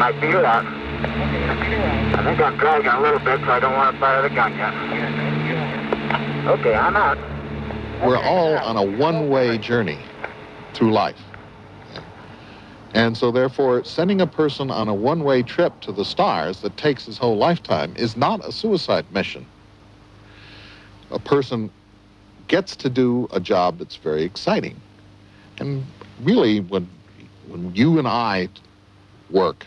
I feel that. I think I'm dragging a little bit, so I don't want to fire the gun yet. Okay, I'm out. We're all on a one-way journey through life. And so therefore, sending a person on a one-way trip to the stars that takes his whole lifetime is not a suicide mission. A person gets to do a job that's very exciting. And really, when you and I work,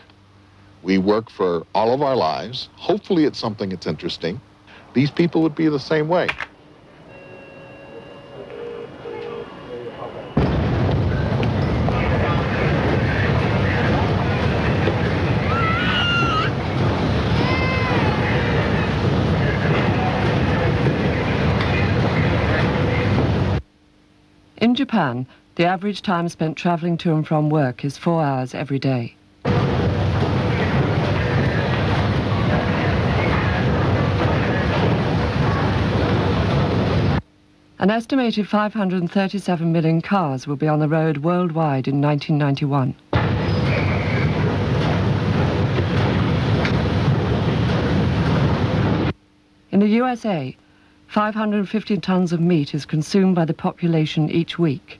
we work for all of our lives. Hopefully it's something that's interesting. These people would be the same way. In Japan, the average time spent traveling to and from work is 4 hours every day. An estimated 537 million cars will be on the road worldwide in 1991. In the USA, 550 tons of meat is consumed by the population each week.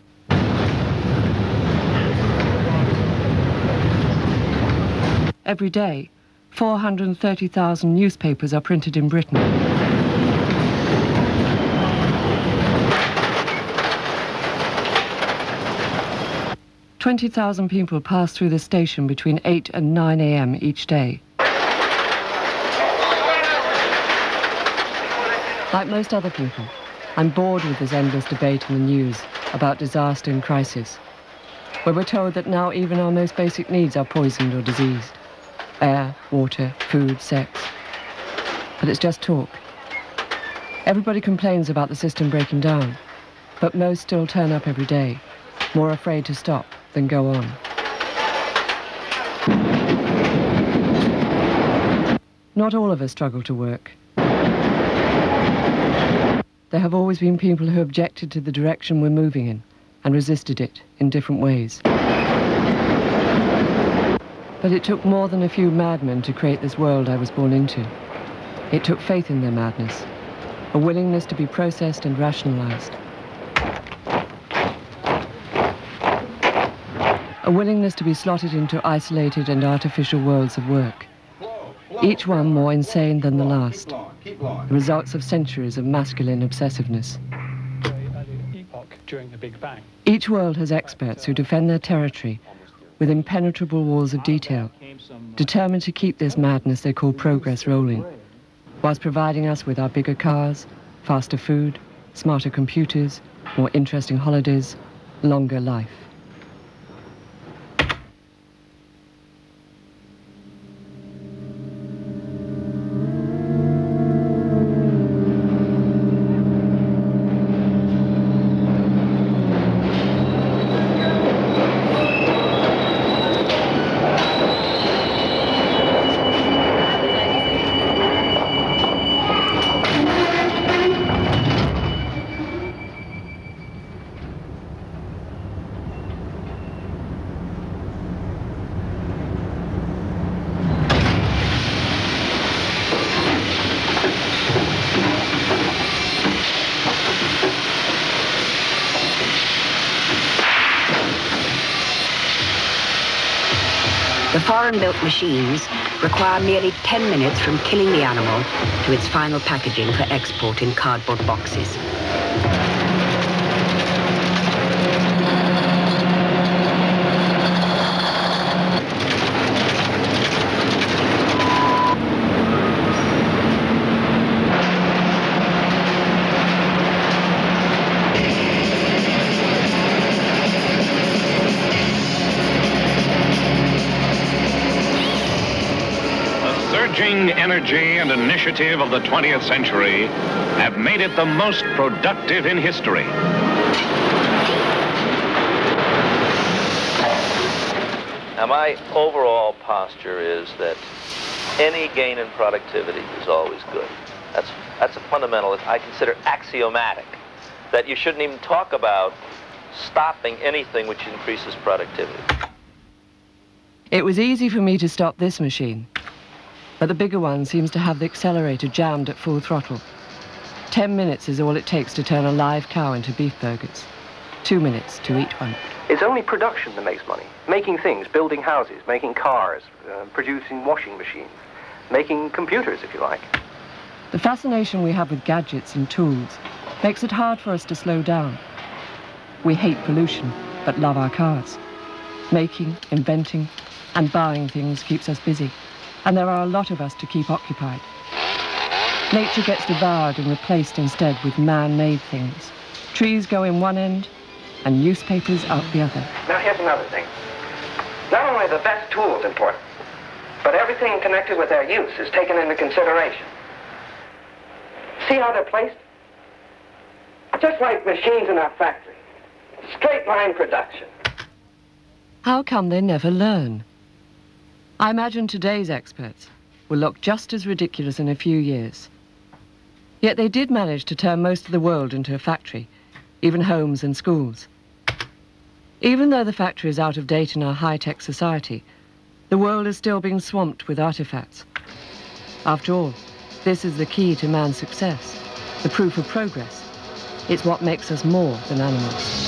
Every day, 430,000 newspapers are printed in Britain. "20,000 people pass through the station between 8 and 9 a.m. each day. Like most other people, I'm bored with this endless debate in the news about disaster and crisis, where we're told that now even our most basic needs are poisoned or diseased. Air, water, food, sex. But it's just talk. Everybody complains about the system breaking down, but most still turn up every day, more afraid to stop than go on. Not all of us struggle to work. There have always been people who objected to the direction we're moving in and resisted it in different ways. But it took more than a few madmen to create this world I was born into. It took faith in their madness, a willingness to be processed and rationalized. A willingness to be slotted into isolated and artificial worlds of work, each one more insane than the last, the results of centuries of masculine obsessiveness. Each world has experts who defend their territory with impenetrable walls of detail, determined to keep this madness they call progress rolling, whilst providing us with our bigger cars, faster food, smarter computers, more interesting holidays, longer life. The foreign-built machines require merely 10 minutes from killing the animal to its final packaging for export in cardboard boxes. Energy and initiative of the 20th century have made it the most productive in history. Now, my overall posture is that any gain in productivity is always good. That's a fundamental, I consider axiomatic, that you shouldn't even talk about stopping anything which increases productivity. It was easy for me to stop this machine, but the bigger one seems to have the accelerator jammed at full throttle. 10 minutes is all it takes to turn a live cow into beef burgers. 2 minutes to eat one. It's only production that makes money. Making things, building houses, making cars, producing washing machines, making computers, if you like. The fascination we have with gadgets and tools makes it hard for us to slow down. We hate pollution, but love our cars. Making, inventing, and buying things keeps us busy, and there are a lot of us to keep occupied. Nature gets devoured and replaced instead with man-made things. Trees go in one end, and newspapers out the other. Now here's another thing. Not only the best tools important, but everything connected with their use is taken into consideration. See how they're placed? Just like machines in our factory. Straight line production. How come they never learn? I imagine today's experts will look just as ridiculous in a few years. Yet they did manage to turn most of the world into a factory, even homes and schools. Even though the factory is out of date in our high-tech society, the world is still being swamped with artifacts. After all, this is the key to man's success, the proof of progress. It's what makes us more than animals.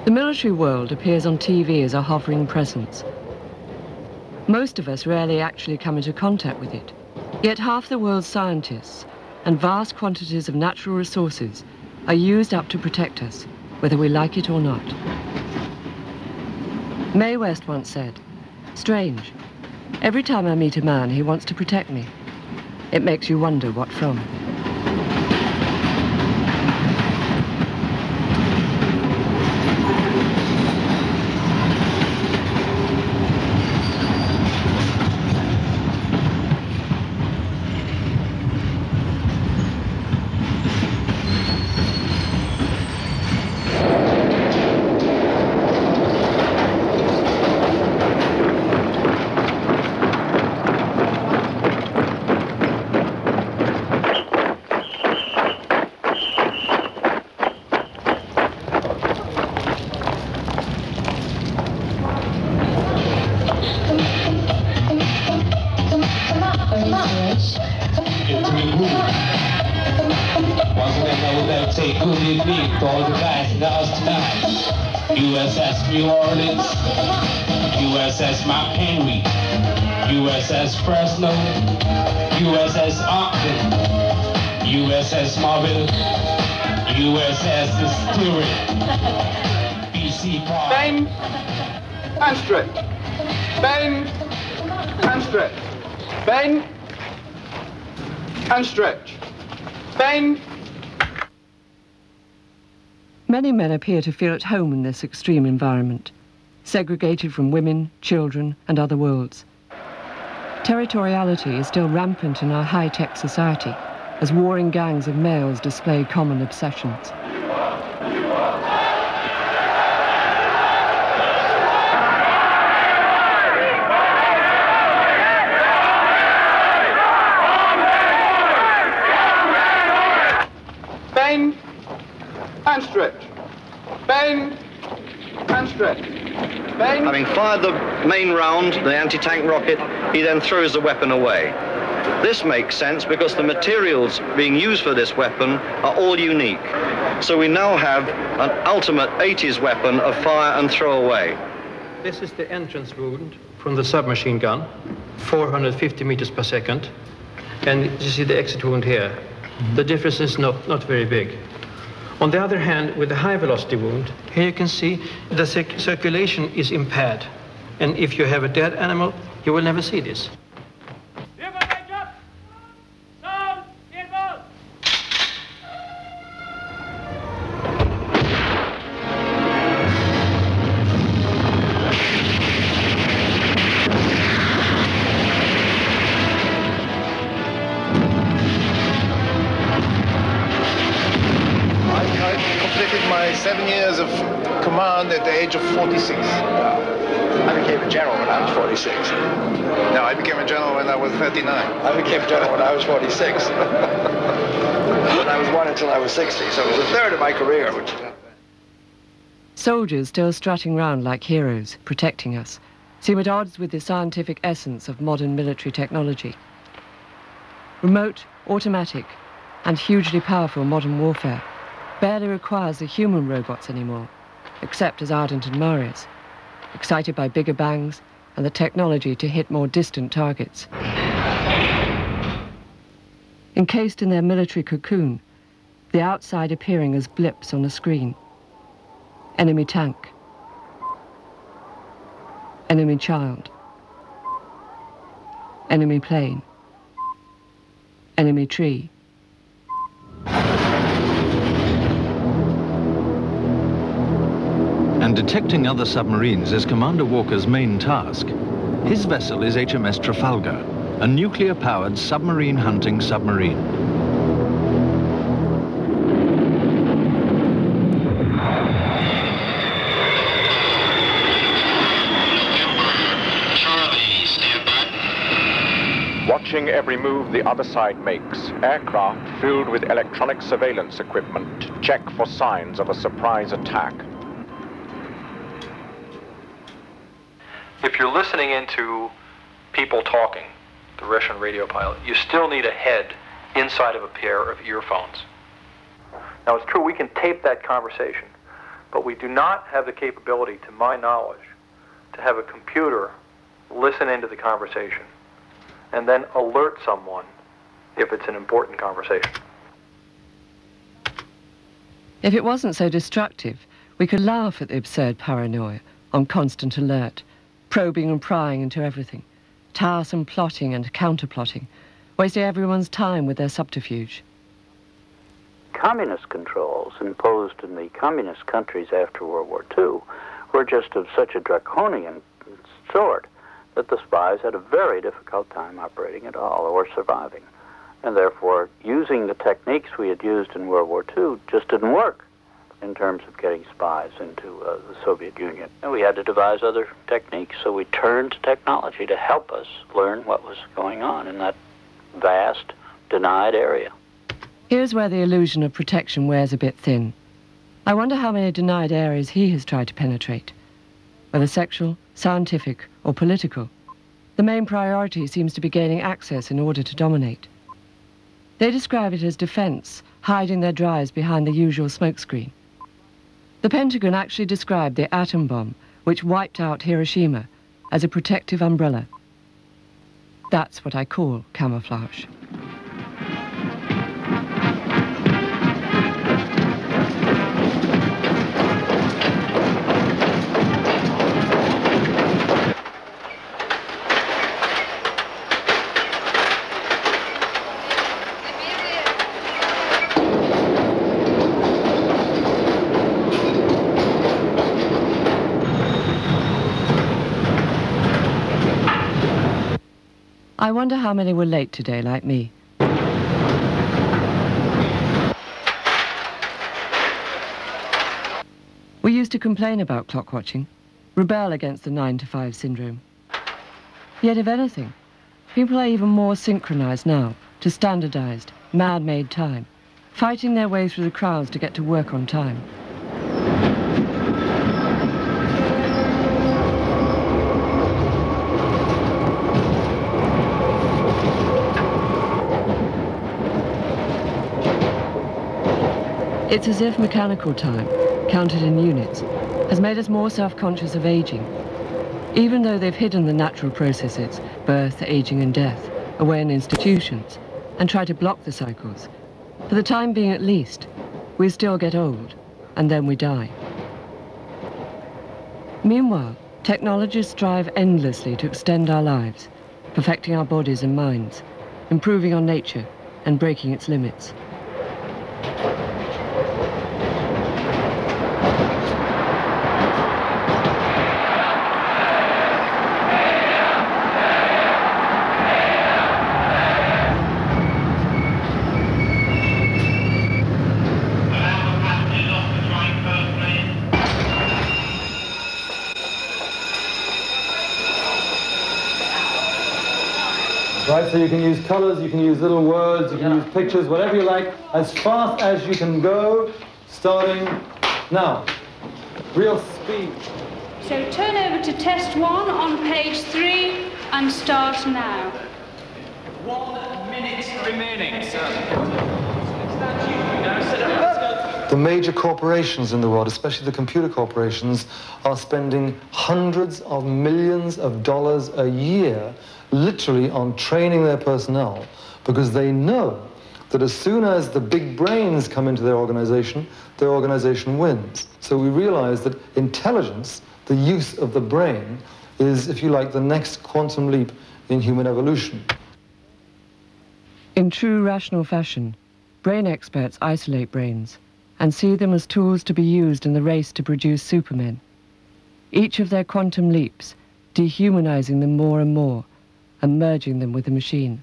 The military world appears on TV as a hovering presence. Most of us rarely actually come into contact with it. Yet half the world's scientists and vast quantities of natural resources are used up to protect us, whether we like it or not. Mae West once said, "Strange. Every time I meet a man, he wants to protect me. It makes you wonder what from." USS New Orleans, USS Mount Henry, USS Fresno, USS Ogden, USS Mobile, USS Stewart, BC Park. Bend and stretch. Bend and stretch. Bend and stretch. Bend. Many men appear to feel at home in this extreme environment, segregated from women, children, and other worlds. Territoriality is still rampant in our high-tech society, as warring gangs of males display common obsessions. Bend and stretch. Bend and stretch. Bend. Having fired the main round, the anti-tank rocket, he then throws the weapon away. This makes sense because the materials being used for this weapon are all unique. So we now have an ultimate 80s weapon of fire and throw away. This is the entrance wound from the submachine gun, 450 meters per second. And you see the exit wound here. The difference is not very big. On the other hand, with the high velocity wound, here you can see the circulation is impaired. And if you have a dead animal, you will never see this. My 7 years of command at the age of 46. I became a general when I was 46. No, I became a general when I was 39. I became a general when I was 46. When I was 1 until I was 60, so it was a third of my career. Which... Soldiers still strutting round like heroes, protecting us, seem at odds with the scientific essence of modern military technology. Remote, automatic, and hugely powerful modern warfare barely requires the human robots anymore, except as ardent admirers, excited by bigger bangs and the technology to hit more distant targets. Encased in their military cocoon, the outside appearing as blips on a screen. Enemy tank. Enemy child. Enemy plane. Enemy tree. And detecting other submarines is Commander Walker's main task. His vessel is HMS Trafalgar, a nuclear-powered submarine hunting submarine. Watching every move the other side makes, aircraft filled with electronic surveillance equipment check for signs of a surprise attack. If you're listening into people talking, the Russian radio pilot, you still need a head inside of a pair of earphones. Now, it's true we can tape that conversation, but we do not have the capability, to my knowledge, to have a computer listen into the conversation and then alert someone if it's an important conversation. If it wasn't so destructive, we could laugh at the absurd paranoia on constant alert, probing and prying into everything, tiresome plotting and counterplotting, wasting everyone's time with their subterfuge. Communist controls imposed in the communist countries after World War II were just of such a draconian sort that the spies had a very difficult time operating at all or surviving. And therefore, using the techniques we had used in World War II just didn't work in terms of getting spies into the Soviet Union. And we had to devise other techniques, so we turned to technology to help us learn what was going on in that vast, denied area. Here's where the illusion of protection wears a bit thin. I wonder how many denied areas he has tried to penetrate. Whether sexual, scientific, or political, the main priority seems to be gaining access in order to dominate. They describe it as defense, hiding their drives behind the usual smokescreen. The Pentagon actually described the atom bomb, which wiped out Hiroshima, as a protective umbrella. That's what I call camouflage. I wonder how many were late today, like me. We used to complain about clock watching, rebel against the 9-to-5 syndrome. Yet, if anything, people are even more synchronized now to standardized, man-made time, fighting their way through the crowds to get to work on time. It's as if mechanical time, counted in units, has made us more self-conscious of aging, even though they've hidden the natural processes, birth, aging and death, away in institutions, and try to block the cycles. For the time being at least, we still get old, and then we die. Meanwhile, technologies strive endlessly to extend our lives, perfecting our bodies and minds, improving on nature, and breaking its limits. Right, so you can use colors, you can use little words, you can use pictures, whatever you like, as fast as you can go, starting now. Real speed. So turn over to test 1 on page 3 and start now. 1 minute remaining, sir. The major corporations in the world, especially the computer corporations, are spending hundreds of millions of dollars a year literally on training their personnel, because they know that as soon as the big brains come into their organization wins. So we realize that intelligence, the use of the brain, is, if you like, the next quantum leap in human evolution. In true rational fashion, brain experts isolate brains and see them as tools to be used in the race to produce supermen. Each of their quantum leaps, dehumanizing them more and more, and merging them with the machine.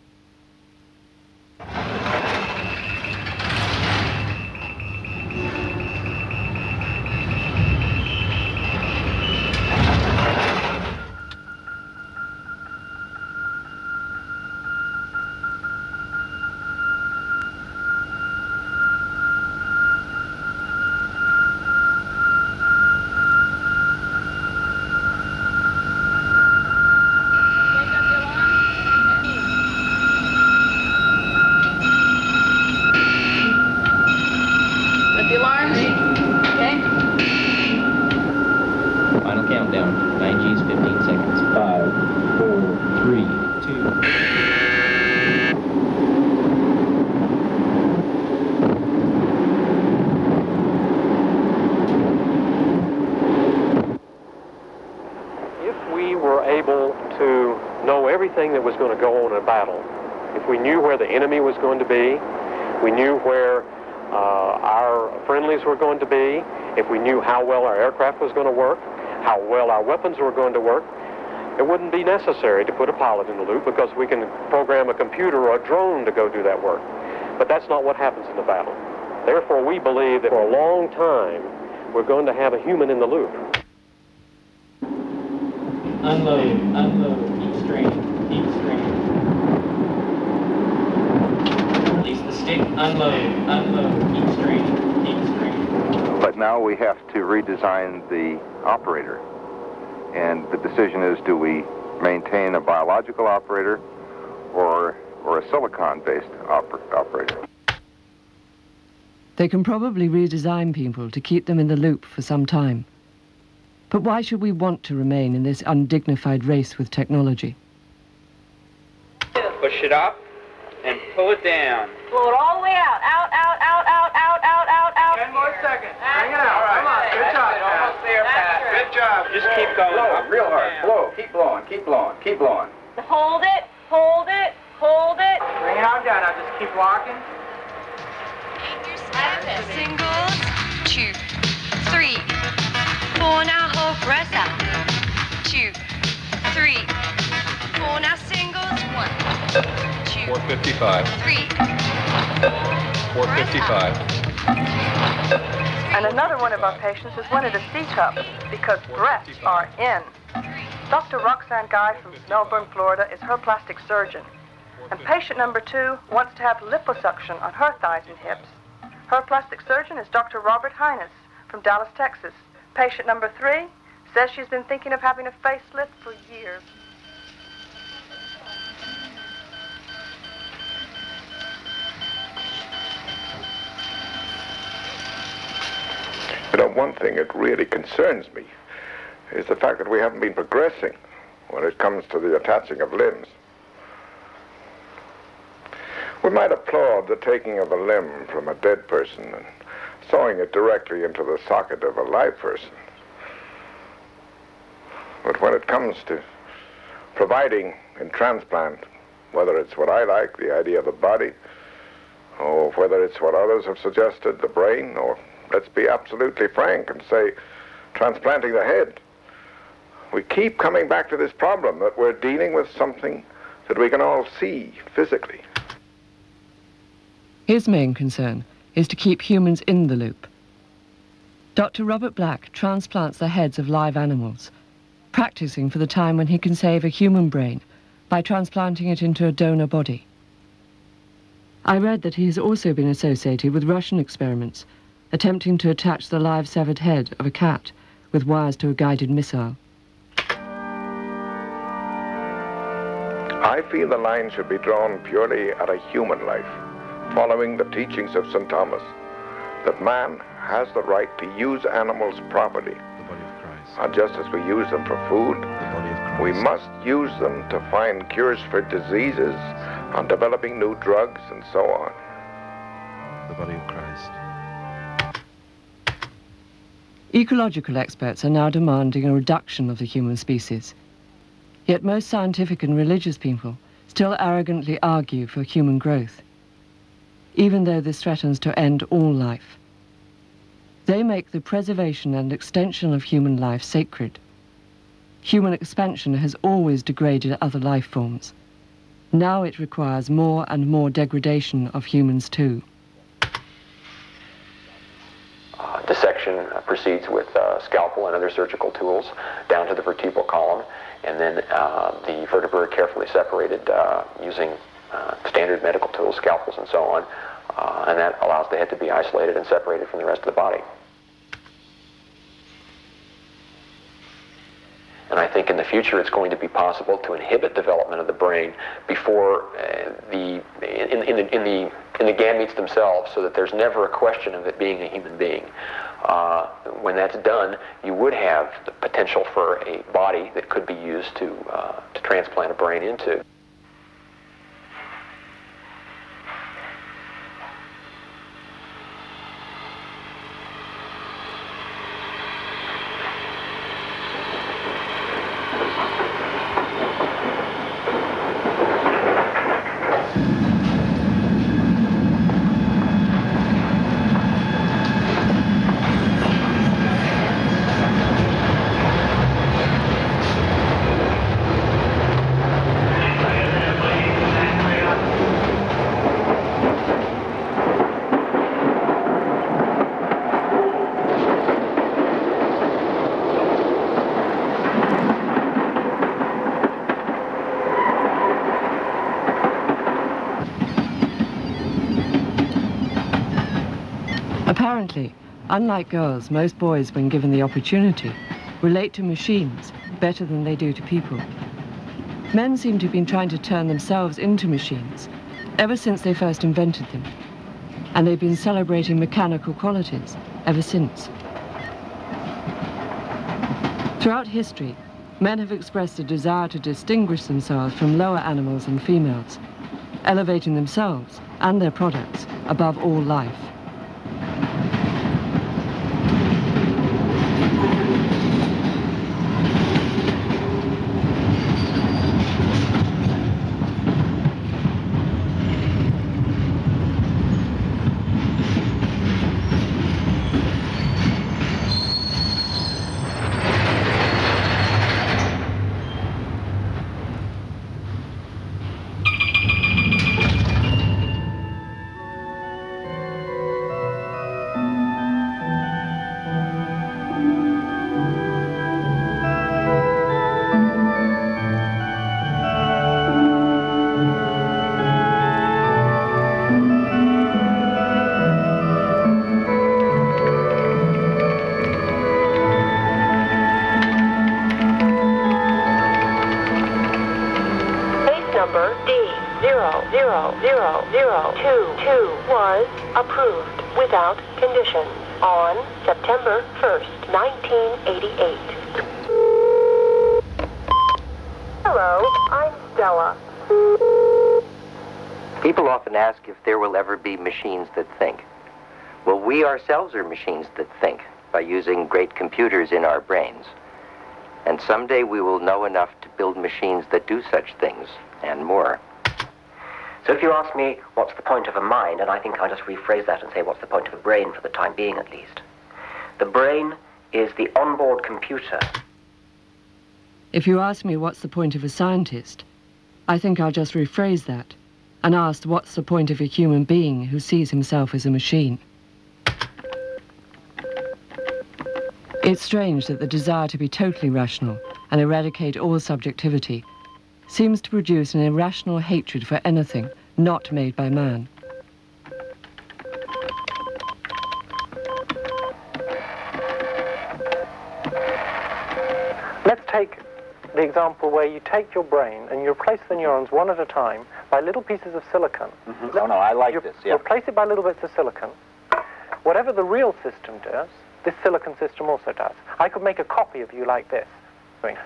That was going to go on in a battle. If we knew where the enemy was going to be, we knew where our friendlies were going to be, if we knew how well our aircraft was going to work, how well our weapons were going to work, it wouldn't be necessary to put a pilot in the loop, because we can program a computer or a drone to go do that work. But that's not what happens in the battle. Therefore, we believe that for a long time, we're going to have a human in the loop. Unload, unload, keep straight. Keep straight. Release the stick. Unload. Unload. Keep straight. Keep straight. But now we have to redesign the operator. And the decision is, do we maintain a biological operator or a silicon-based operator? They can probably redesign people to keep them in the loop for some time. But why should we want to remain in this undignified race with technology? Push it up and pull it down. Blow it all the way out. Out, out, out, out, out, out, out, out. 10 more seconds. Bring it out. All right. Come on. Good job, Pat. Almost there, Pat. Good job. Just keep going. Blow up, real hard. down. Blow. Keep blowing. Keep blowing. Keep blowing. Hold it. Hold it. Hold it. Bring it on down. Now just keep walking. Singles, 2, 3, 4. Now hold, press up. 2, 3, 4. Now singles, 1, 2, 455. 3. 455. And another one of our patients has wanted a C-cup because breasts are in. Dr. Roxanne Guy from Melbourne, Florida is her plastic surgeon. And patient number 2 wants to have liposuction on her thighs and hips. Her plastic surgeon is Dr. Robert Hines from Dallas, Texas. Patient number 3 says she's been thinking of having a facelift for years. You know, one thing that really concerns me is the fact that we haven't been progressing when it comes to the attaching of limbs. We might applaud the taking of a limb from a dead person and sewing it directly into the socket of a live person. But when it comes to providing in transplant, whether it's what I like, the idea of the body, or whether it's what others have suggested, the brain, or let's be absolutely frank and say transplanting the head, we keep coming back to this problem that we're dealing with something that we can all see physically. His main concern is to keep humans in the loop. Dr. Robert Black transplants the heads of live animals, practicing for the time when he can save a human brain by transplanting it into a donor body. I read that he has also been associated with Russian experiments, attempting to attach the live severed head of a cat with wires to a guided missile. I feel the line should be drawn purely at a human life, following the teachings of St. Thomas, that man has the right to use animals properly. And just as we use them for food, we must use them to find cures for diseases and developing new drugs and so on. The body of Christ. Ecological experts are now demanding a reduction of the human species. Yet most scientific and religious people still arrogantly argue for human growth, even though this threatens to end all life. They make the preservation and extension of human life sacred. Human expansion has always degraded other life forms. Now it requires more and more degradation of humans too. Dissection proceeds with scalpel and other surgical tools down to the vertebral column, and then the vertebrae are carefully separated using standard medical tools, scalpels and so on, and that allows the head to be isolated and separated from the rest of the body. And I think in the future it's going to be possible to inhibit development of the brain before in the gametes themselves, so that there's never a question of it being a human being. When that's done, you would have the potential for a body that could be used to transplant a brain into. Apparently, unlike girls, most boys, when given the opportunity, relate to machines better than they do to people. Men seem to have been trying to turn themselves into machines ever since they first invented them, and they've been celebrating mechanical qualities ever since. Throughout history, men have expressed a desire to distinguish themselves from lower animals and females, elevating themselves and their products above all life. 000222 was approved without condition on September 1st, 1988. Hello, I'm Stella. People often ask if there will ever be machines that think. Well, we ourselves are machines that think by using great computers in our brains. And someday we will know enough to build machines that do such things and more. So if you ask me what's the point of a mind, and I think I'll just rephrase that and say what's the point of a brain for the time being at least. The brain is the onboard computer. If you ask me what's the point of a scientist, I think I'll just rephrase that and ask what's the point of a human being who sees himself as a machine. It's strange that the desire to be totally rational and eradicate all subjectivity seems to produce an irrational hatred for anything not made by man. Let's take the example where you take your brain and you replace the neurons one at a time by little pieces of silicon. No, I like this, yeah. Replace it by little bits of silicon. Whatever the real system does, this silicon system also does. I could make a copy of you like this.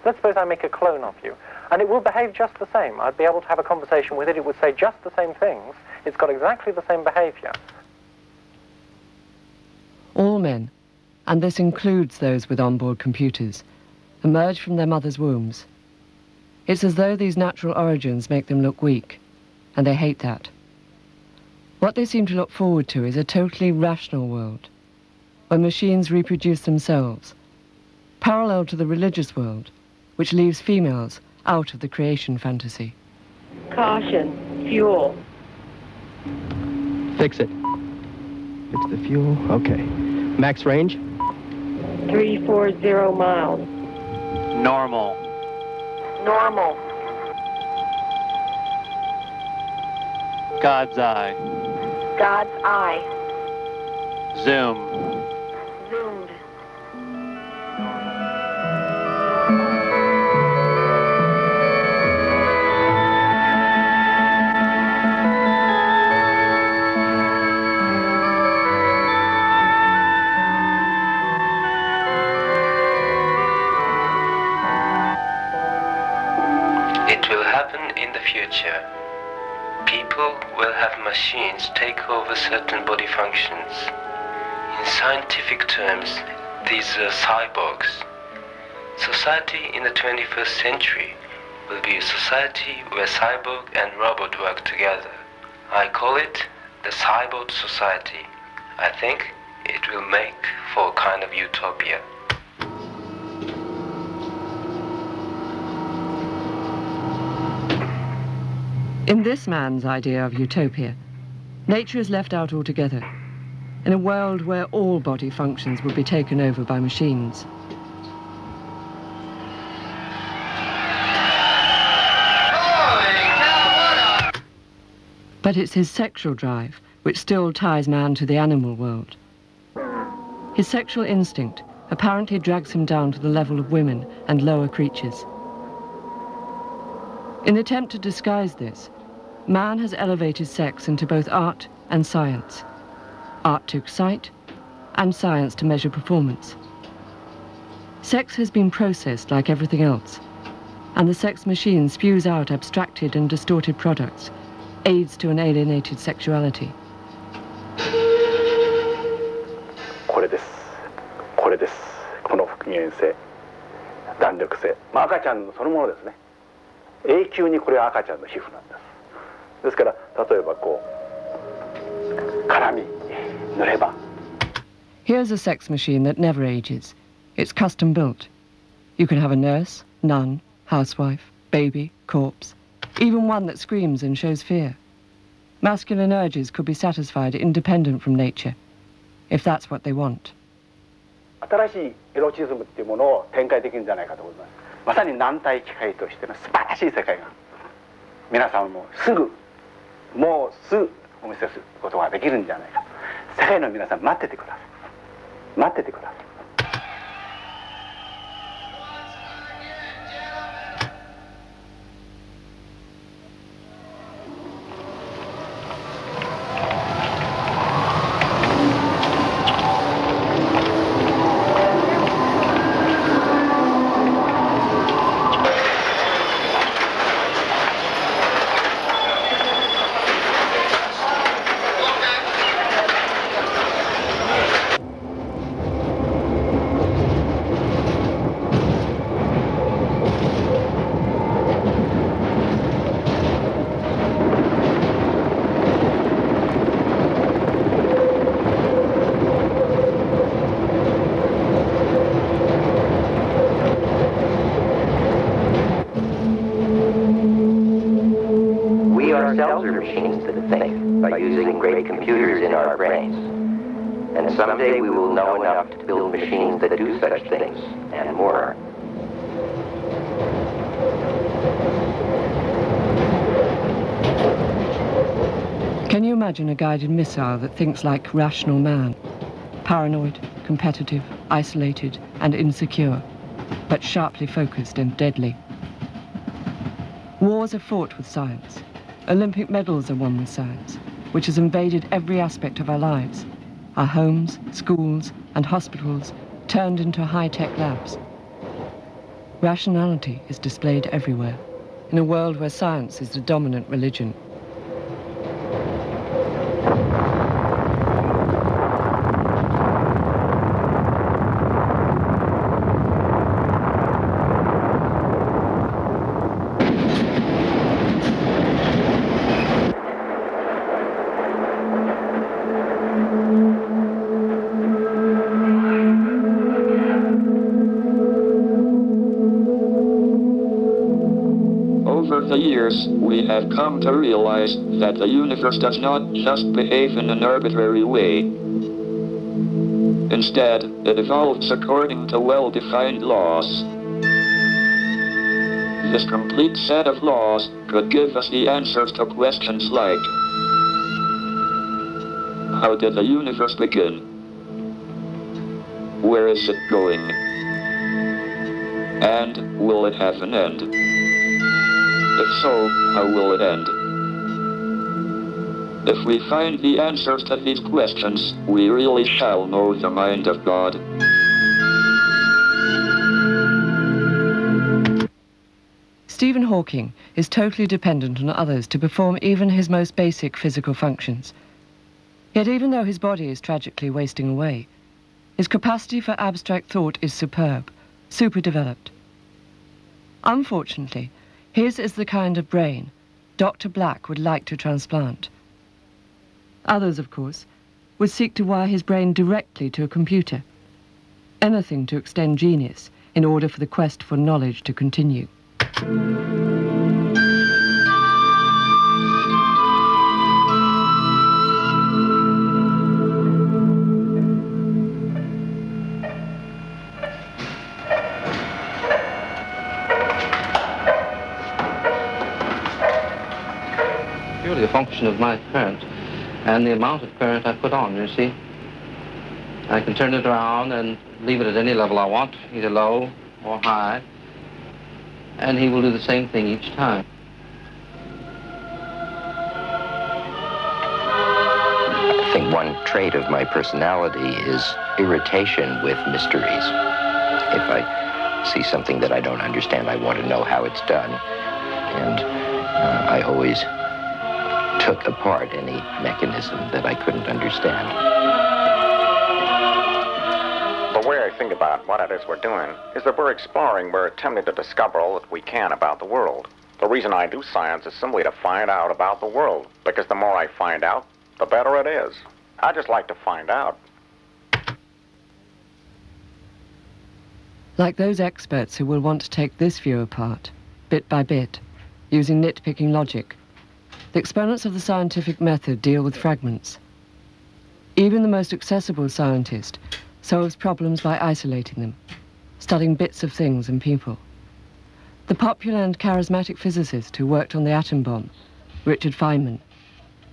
Let's suppose I make a clone of you, and it will behave just the same. I'd be able to have a conversation with it. It would say just the same things. It's got exactly the same behavior. All men, and this includes those with onboard computers, emerge from their mother's wombs. It's as though these natural origins make them look weak, and they hate that. What they seem to look forward to is a totally rational world, where machines reproduce themselves, parallel to the religious world, which leaves females out of the creation fantasy. Caution, fuel. Fix it. Fix the fuel. Okay. Max range? 340 miles. Normal. Normal. God's eye. God's eye. Zoom. Zoomed. It will happen in the future. People will have machines take over certain body functions. In scientific terms, these are cyborgs. Society in the 21st century will be a society where cyborg and robot work together. I call it the cyborg society. I think it will make for a kind of utopia. In this man's idea of utopia, nature is left out altogether, in a world where all body functions would be taken over by machines. But it's his sexual drive which still ties man to the animal world. His sexual instinct apparently drags him down to the level of women and lower creatures. In the attempt to disguise this, man has elevated sex into both art and science. Art to excite, and science to measure performance. Sex has been processed like everything else, and the sex machine spews out abstracted and distorted products, aids to an alienated sexuality. これです。これです。この復元性、弾力性、赤ちゃんそのものですね。永久にこれは赤ちゃんの皮膚なんです。ですから例えばこう辛み塗れば。 Here's a sex machine that never ages. It's custom built. You can have a nurse, nun, housewife, baby, corpse, even one that screams and shows fear. Masculine urges could be satisfied independent from nature, if that's what they want. 新しいエロチズムっていうものを展開できるんじゃないかと思います。まさに軟体機械としての素晴らしい世界が皆さんももうすぐお見せすることができるんじゃないか。世界の皆さん待っててください。待っててください。machines that think by using great computers in our brains. And someday we will know enough to build machines that do such things and more. Can you imagine a guided missile that thinks like rational man? Paranoid, competitive, isolated, and insecure, but sharply focused and deadly. Wars are fought with science. Olympic medals are won with science, which has invaded every aspect of our lives. Our homes, schools, and hospitals turned into high-tech labs. Rationality is displayed everywhere, in a world where science is the dominant religion. Over the years, we have come to realize that the universe does not just behave in an arbitrary way. Instead, it evolves according to well-defined laws. This complete set of laws could give us the answers to questions like, how did the universe begin? Where is it going? And will it have an end? If so, how will it end? If we find the answers to these questions, we really shall know the mind of God. Stephen Hawking is totally dependent on others to perform even his most basic physical functions. Yet even though his body is tragically wasting away, his capacity for abstract thought is superb, super-developed. Unfortunately, his is the kind of brain Dr. Black would like to transplant. Others, of course, would seek to wire his brain directly to a computer. Anything to extend genius in order for the quest for knowledge to continue. Purely a function of my current and the amount of current I put on, you see. I can turn it around and leave it at any level I want, either low or high, and he will do the same thing each time. I think one trait of my personality is irritation with mysteries. If I see something that I don't understand, I want to know how it's done. And I always took apart any mechanism that I couldn't understand. The way I think about what it is we're doing is that we're exploring, we're attempting to discover all that we can about the world. The reason I do science is simply to find out about the world, because the more I find out, the better it is. I just like to find out. Like those experts who will want to take this view apart, bit by bit, using nitpicking logic, the exponents of the scientific method deal with fragments. Even the most accessible scientist solves problems by isolating them, studying bits of things and people. The popular and charismatic physicist who worked on the atom bomb, Richard Feynman,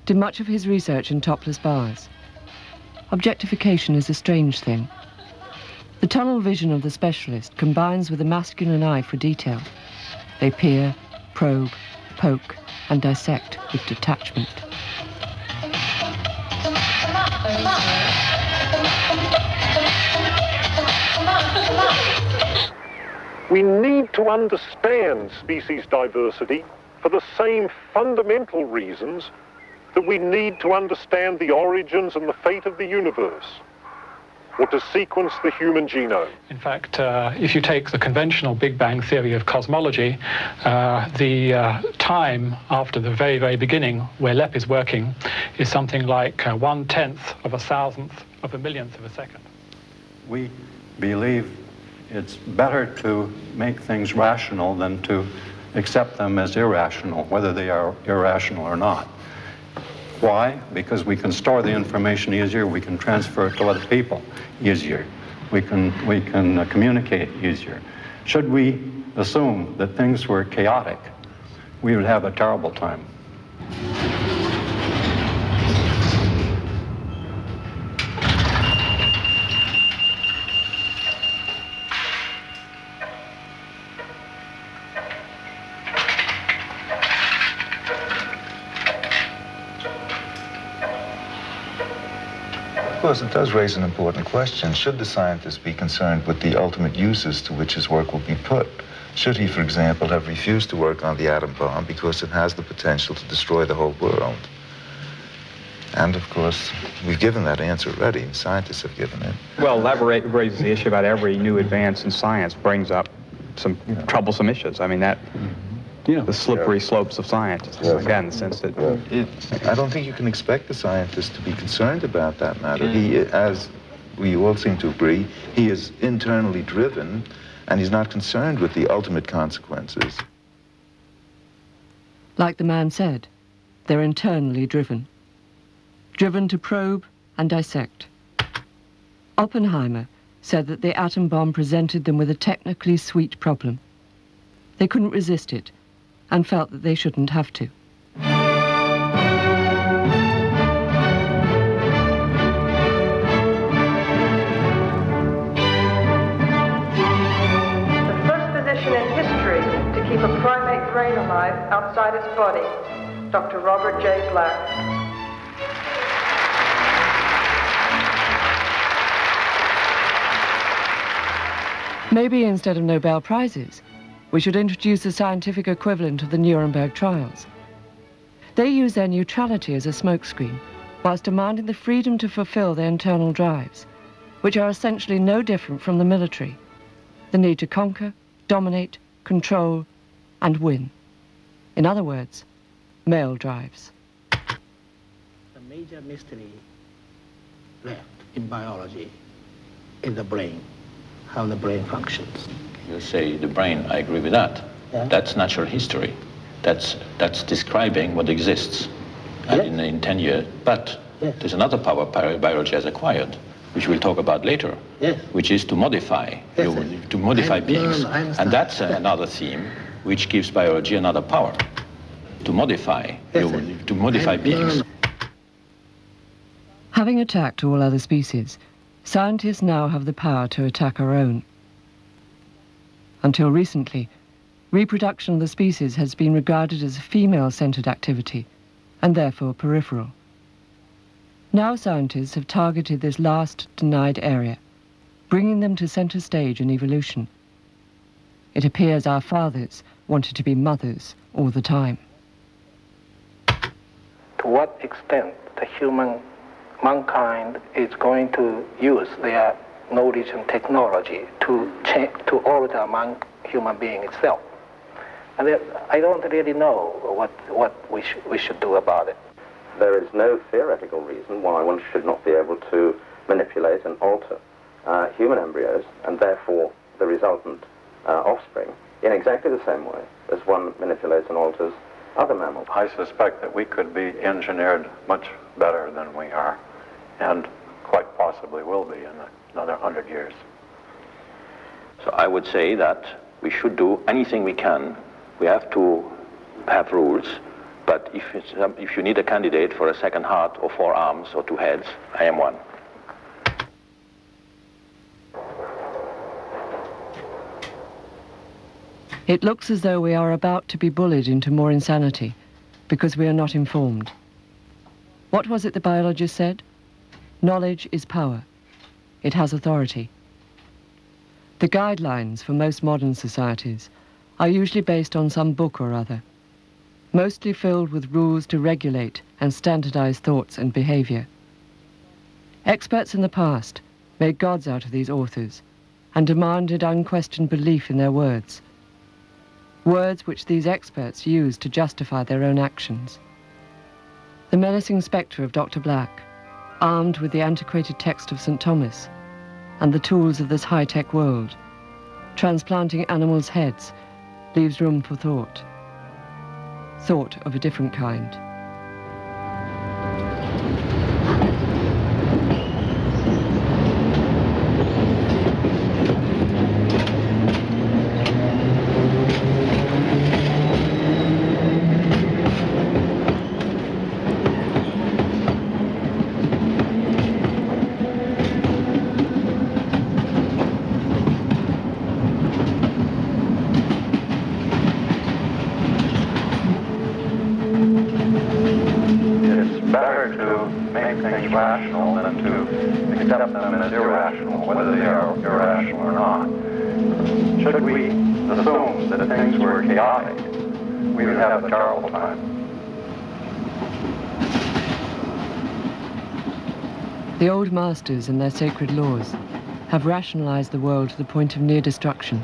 did much of his research in topless bars. Objectification is a strange thing. The tunnel vision of the specialist combines with a masculine eye for detail. They peer, probe, poke, and dissect with detachment. We need to understand species diversity for the same fundamental reasons that we need to understand the origins and the fate of the universe, or to sequence the human genome. In fact, if you take the conventional Big Bang theory of cosmology, the time after the very, very beginning where LEP is working is something like 1/10 of a thousandth of a millionth of a second. We believe it's better to make things rational than to accept them as irrational, whether they are irrational or not. Why? Because we can store the information easier, we can transfer it to other people easier, we can communicate easier. Should we assume that things were chaotic, we would have a terrible time. Of course, it does raise an important question. Should the scientist be concerned with the ultimate uses to which his work will be put? Should he, for example, have refused to work on the atom bomb because it has the potential to destroy the whole world? And, of course, we've given that answer already. Scientists have given it. Well, that raises the issue about every new advance in science brings up some troublesome issues. I mean, that... the slippery slopes of science, again, in the sense that... I don't think you can expect the scientist to be concerned about that matter. He, as we all seem to agree, he is internally driven, and he's not concerned with the ultimate consequences. Like the man said, they're internally driven. Driven to probe and dissect. Oppenheimer said that the atom bomb presented them with a technically sweet problem. They couldn't resist it, and felt that they shouldn't have to. The first physician in history to keep a primate brain alive outside its body, Dr. Robert J. Black. Maybe instead of Nobel Prizes, we should introduce a scientific equivalent of the Nuremberg trials. They use their neutrality as a smokescreen, whilst demanding the freedom to fulfill their internal drives, which are essentially no different from the military. The need to conquer, dominate, control, and win. In other words, male drives. The major mystery left in biology is the brain, how the brain functions. You say the brain, I agree with that. Yeah. That's natural history. That's describing what exists in 10 years. But there's another power biology has acquired, which we'll talk about later, which is to modify, to modify beings. And that's another theme which gives biology another power, to modify, to modify beings. Having attacked all other species, scientists now have the power to attack our own. Until recently, reproduction of the species has been regarded as a female-centered activity, and therefore peripheral. Now scientists have targeted this last denied area, bringing them to center stage in evolution. It appears our fathers wanted to be mothers all the time. To what extent the mankind is going to use their knowledge and technology to alter among human being itself. And I don't really know what we should do about it. There is no theoretical reason why one should not be able to manipulate and alter human embryos and therefore the resultant offspring in exactly the same way as one manipulates and alters other mammals. I suspect that we could be engineered much better than we are, and quite possibly will be in another 100 years. So I would say that we should do anything we can. We have to have rules, but if you need a candidate for a second heart or 4 arms or 2 heads, I am one. It looks as though we are about to be bullied into more insanity because we are not informed. What was it the biologist said? Knowledge is power. It has authority. The guidelines for most modern societies are usually based on some book or other, mostly filled with rules to regulate and standardize thoughts and behavior. Experts in the past made gods out of these authors and demanded unquestioned belief in their words. Words which these experts used to justify their own actions. The menacing spectre of Dr. Black, armed with the antiquated text of St. Thomas and the tools of this high-tech world, transplanting animals' heads leaves room for thought. Thought of a different kind. accept them as irrational, whether they are irrational or not. Should we assume that things were chaotic, we would have a terrible time. The old masters and their sacred laws have rationalized the world to the point of near destruction,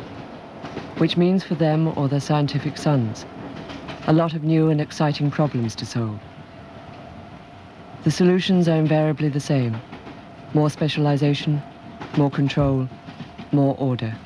which means for them or their scientific sons a lot of new and exciting problems to solve. The solutions are invariably the same: more specialization, more control, more order.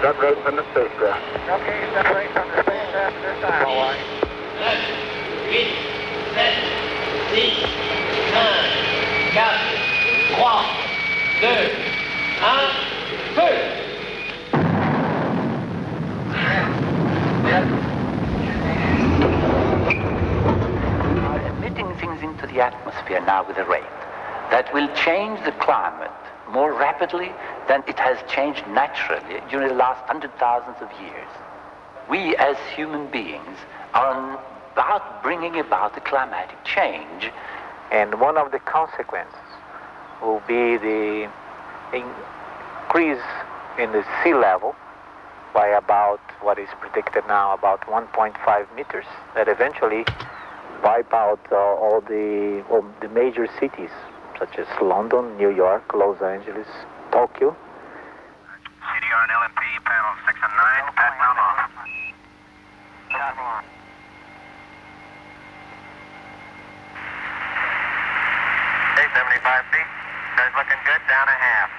Separate from the spacecraft. Okay, separate from the spacecraft at this time. 8, 7, 6, 5, 4, 3, 2, 1, 2. Things into the atmosphere now with a rate that will change the climate more rapidly than it has changed naturally during the last 100,000 of years. We as human beings are about bringing about the climatic change. And one of the consequences will be the increase in the sea level by about what is predicted now, about 1.5 meters, that eventually wipe out all the major cities, such as London, New York, Los Angeles, Tokyo. CDR and LMP, panel 6 and 9, pat mount off. 75 feet. That's looking good, down a half.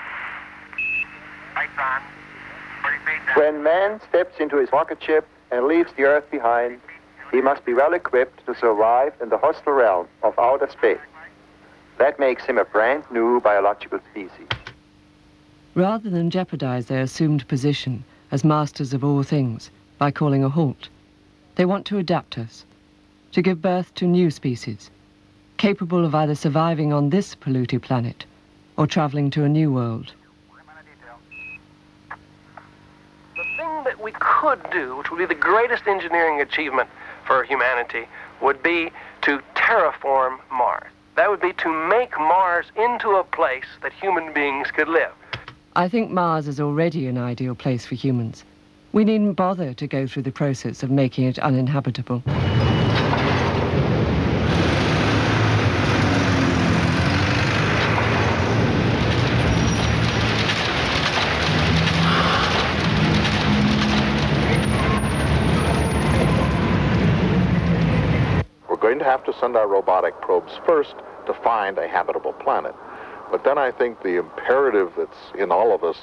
Lights on. 40 feet down. When man steps into his rocket ship and leaves the Earth behind, he must be well equipped to survive in the hostile realm of outer space. That makes him a brand new biological species. Rather than jeopardize their assumed position as masters of all things by calling a halt, they want to adapt us, to give birth to new species, capable of either surviving on this polluted planet or traveling to a new world. The thing that we could do, which would be the greatest engineering achievement for humanity, would be to terraform Mars. That would be to make Mars into a place that human beings could live. I think Mars is already an ideal place for humans. We needn't bother to go through the process of making it uninhabitable. We're going to have to send our robotic probes first to find a habitable planet. But then I think the imperative that's in all of us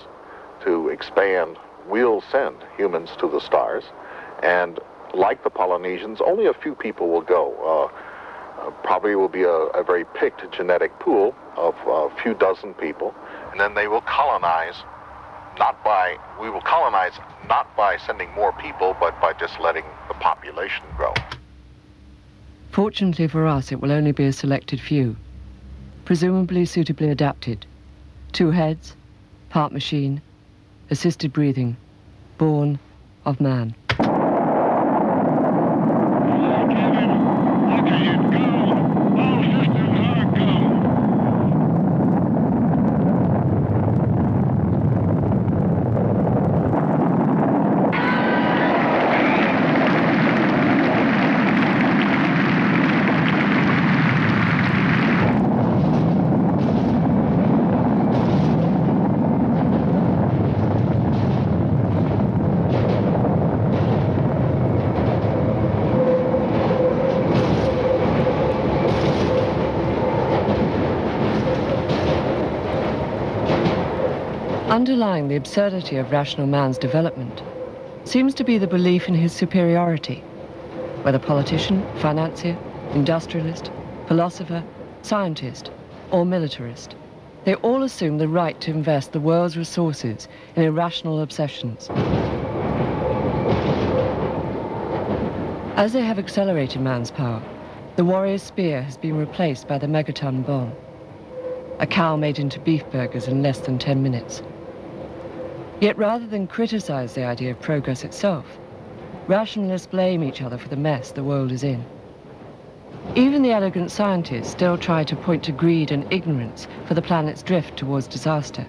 to expand will send humans to the stars. And like the Polynesians, only a few people will go. Probably will be a very picked genetic pool of a few dozen people. And then they will colonize, we will colonize not by sending more people, but by just letting the population grow. Fortunately for us, it will only be a selected few, presumably suitably adapted. 2 heads, part machine, assisted breathing, born of man. Underlying the absurdity of rational man's development seems to be the belief in his superiority. Whether politician, financier, industrialist, philosopher, scientist, or militarist, they all assume the right to invest the world's resources in irrational obsessions. As they have accelerated man's power, the warrior's spear has been replaced by the megaton bomb. A cow made into beef burgers in less than 10 minutes. Yet rather than criticize the idea of progress itself, rationalists blame each other for the mess the world is in. Even the elegant scientists still try to point to greed and ignorance for the planet's drift towards disaster,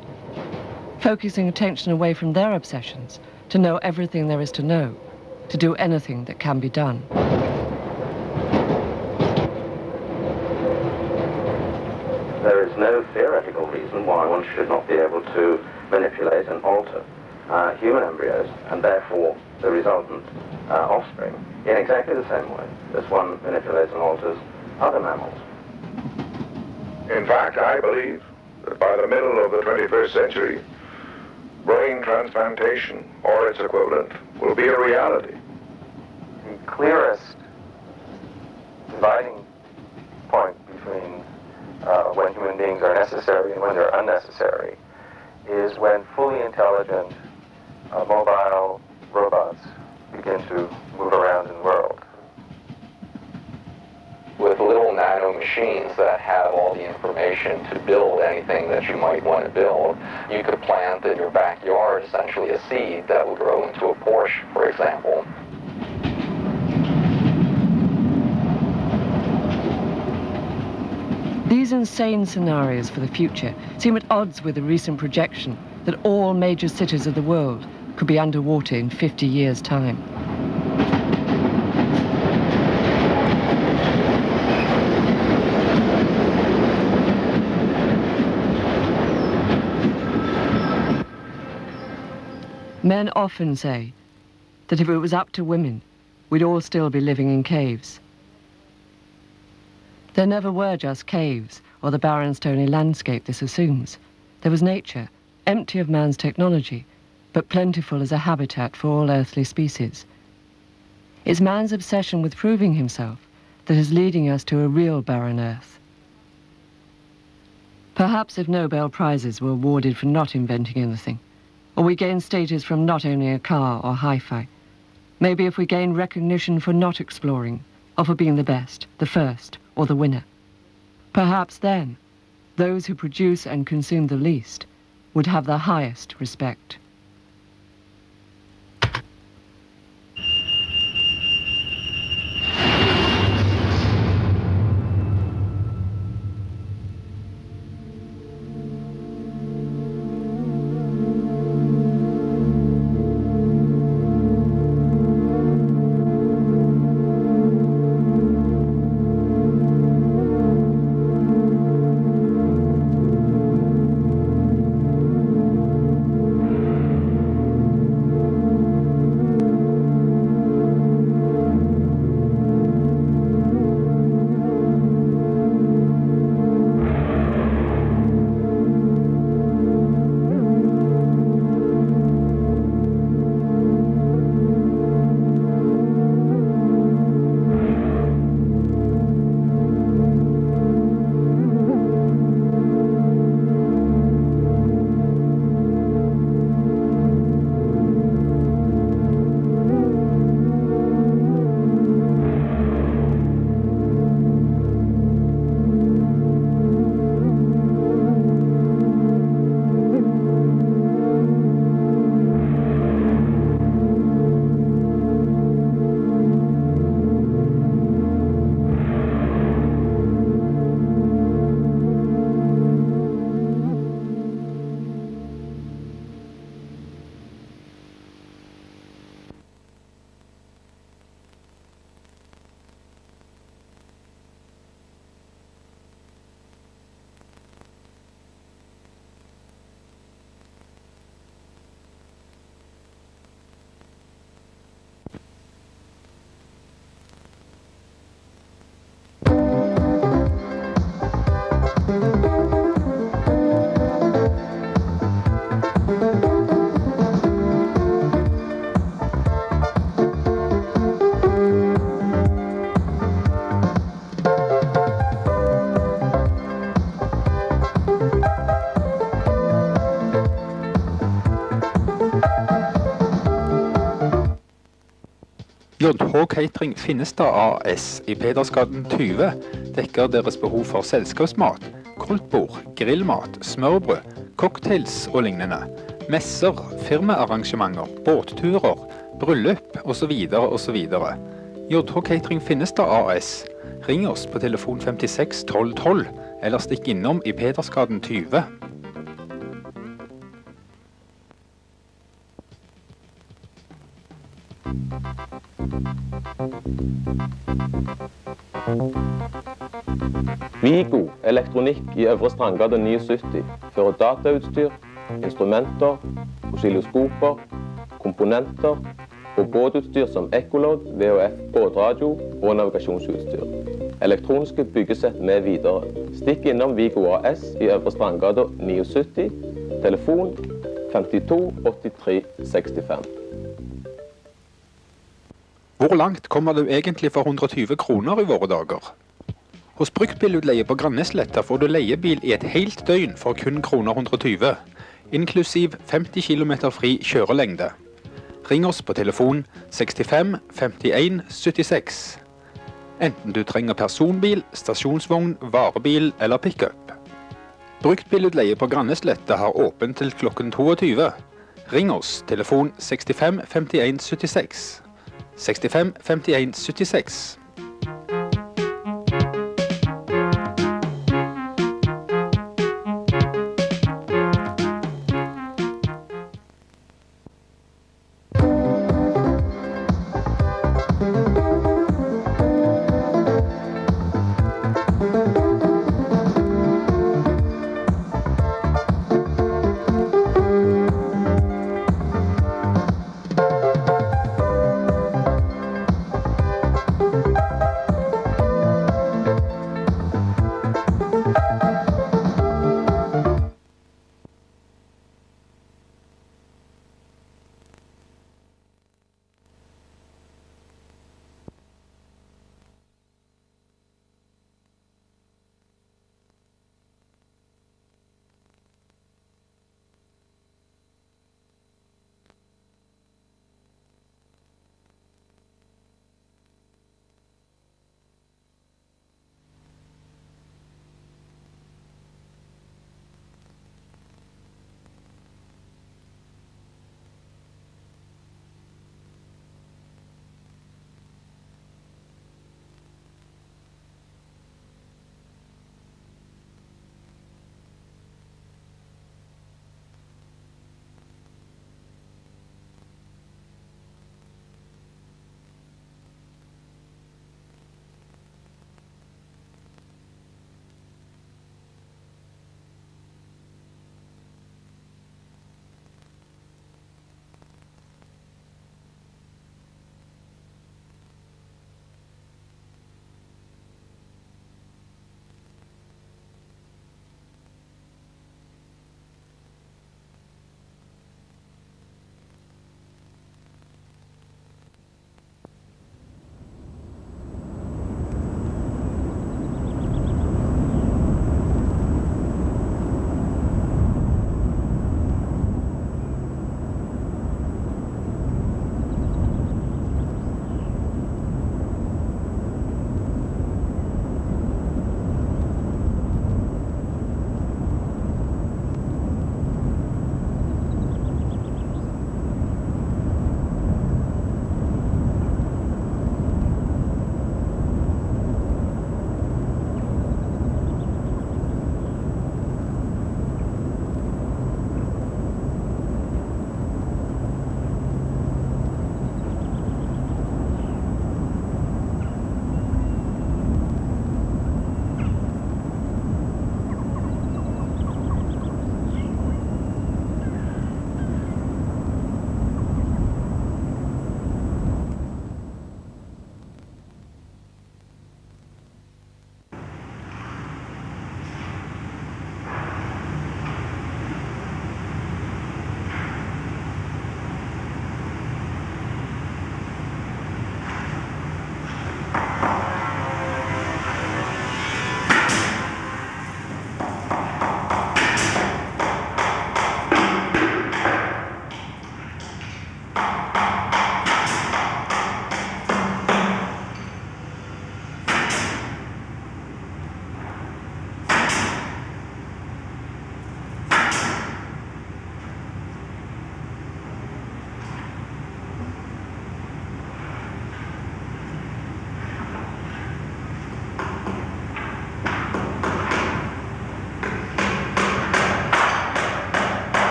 focusing attention away from their obsessions to know everything there is to know, to do anything that can be done. There is no theoretical reason why one should not be able to manipulate and alter human embryos and therefore the resultant offspring in exactly the same way as one manipulates and alters other mammals. In fact, I believe that by the middle of the 21st century, brain transplantation or its equivalent will be a reality. The clearest dividing point between when human beings are necessary and when they're unnecessary is when fully intelligent mobile robots begin to move around in the world. With little nano machines that have all the information to build anything that you might want to build, you could plant in your backyard essentially a seed that would grow into a Porsche, for example. These insane scenarios for the future seem at odds with the recent projection that all major cities of the world could be underwater in 50 years' time. Men often say that if it was up to women, we'd all still be living in caves. There never were just caves or the barren stony landscape this assumes. There was nature, empty of man's technology, but plentiful as a habitat for all earthly species. It's man's obsession with proving himself that is leading us to a real barren earth. Perhaps if Nobel Prizes were awarded for not inventing anything, or we gain status from not owning a car or hi-fi, maybe if we gain recognition for not exploring, or for being the best, the first, or the winner, perhaps then, those who produce and consume the least would have the highest respect. JH Catering Finnestad AS i Pedersgaden 20 dekker deres behov for selskapsmat, koldtbord, grillmat, smørbrød, cocktails og lignende, messer, firmaarrangementer, båtturer, bryllup osv. osv. JH Catering Finnestad AS. Ring oss på telefon 56 12 12 eller stikk innom i Pedersgaden 20. Vigo elektronikk i Øvre Strandgade 79 fører datautstyr, instrumenter, oscilloskoper, komponenter og båtutstyr som ekkolod, VHF, båtradio og navigasjonsutstyr. Elektroniske byggesett med videre. Stikk innom Vigo AS i Øvre Strandgade 79, telefon 52 83 65. Hvor langt kommer du egentlig for 120 kroner i våre dager? Hos bruktbilutleie på Grannesletta får du leiebil i et helt døgn for kun kroner 120, inklusiv 50 km fri kjørelengde. Ring oss på telefon 65 51 76. Enten du trenger personbil, stasjonsvogn, varebil eller pick-up. Bruktbilutleie på Grannesletta har åpent til klokken 22. Ring oss, telefon 65 51 76. 65 51 76.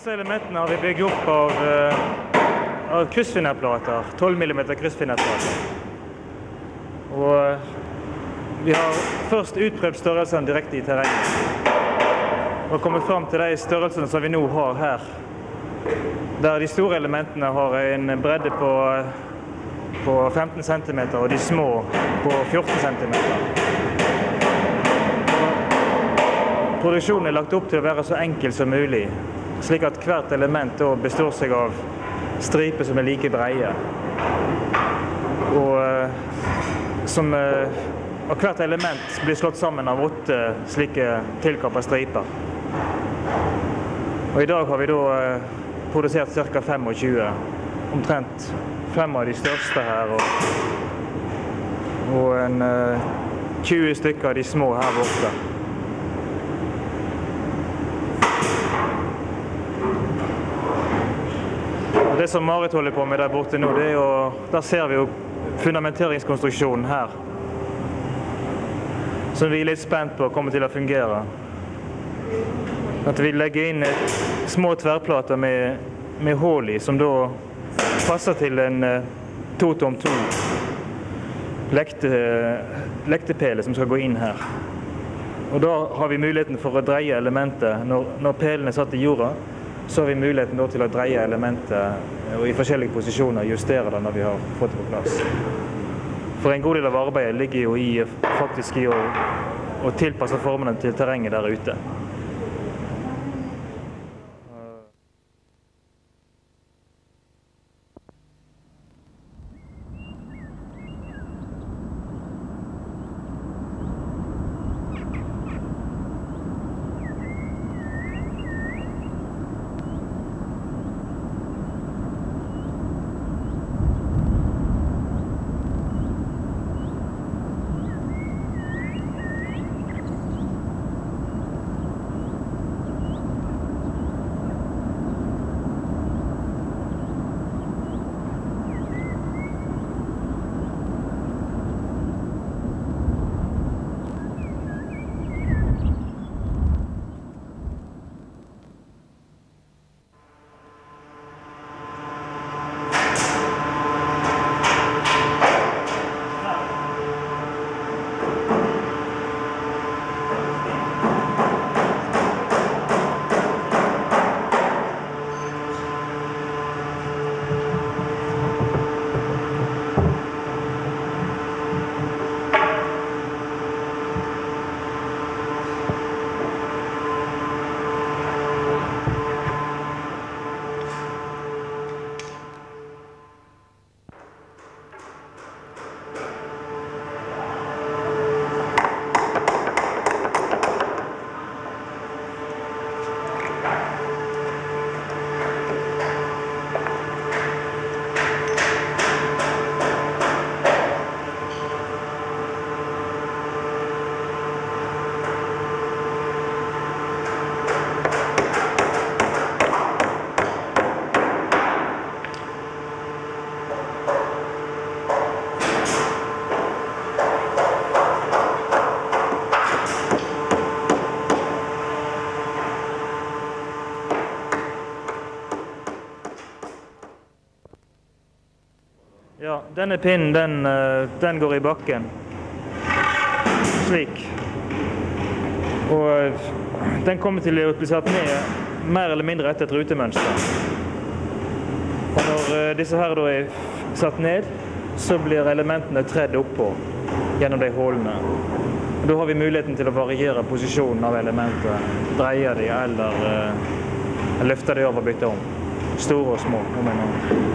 Disse elementene har vi bygget opp av kryssfinnerplater, 12 mm kryssfinnerplater. Og vi har først utprøvd størrelsene direkte i terrenget. Og kommet frem til de størrelsene som vi nå har her. Der de store elementene har en bredde på 15 cm, og de små på 14 cm. Produksjonen er lagt opp til å være så enkel som mulig, slik at hvert element da består seg av striper som er like breie. Og hvert element blir slått sammen av 8 slike tilkappede striper. Og i dag har vi da produsert ca. 25, omtrent 5 av de største her, og 20 stykker av de små her borte. Det som Marit holder på med der borte nå, der ser vi jo fundamenteringskonstruksjonen her, som vi er litt spent på kommer til å fungere. At vi legger inn små tverrplater med hål i, som da passer til en 2x2 lektepele som skal gå inn her. Og da har vi muligheten for å dreie elementet. Når pelen er satt i jorda, så har vi muligheten da til å dreie elementet og i forskjellige posisjoner justere det når vi har fått det på plass. For en god del av arbeidet ligger jo faktisk i å tilpasse formene til terrenget der ute. Ja, denne pinnen, den går i bakken, slik. Og den kommer til å bli satt ned mer eller mindre etter et rutemønster. Og når disse her da er satt ned, så blir elementene tredd oppå gjennom de hålene. Og da har vi muligheten til å variere posisjonen av elementet, dreie de eller løfte de over og bytte om. Store og små, om en annen.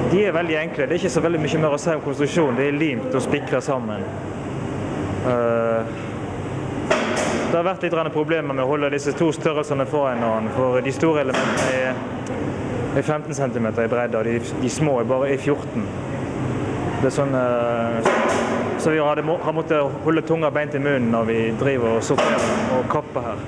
De er veldig enkle. Det er ikke så veldig mye mer å si om konstruksjonen. Det er limt og spikret sammen. Det har vært litt problemer med å holde disse to størrelsene foran hverandre, for de store elementene er 15 cm i bredde, og de små er bare 14. Det er sånn, så vi har måttet holde tunga beint i munnen når vi driver og sorterer og kapper her.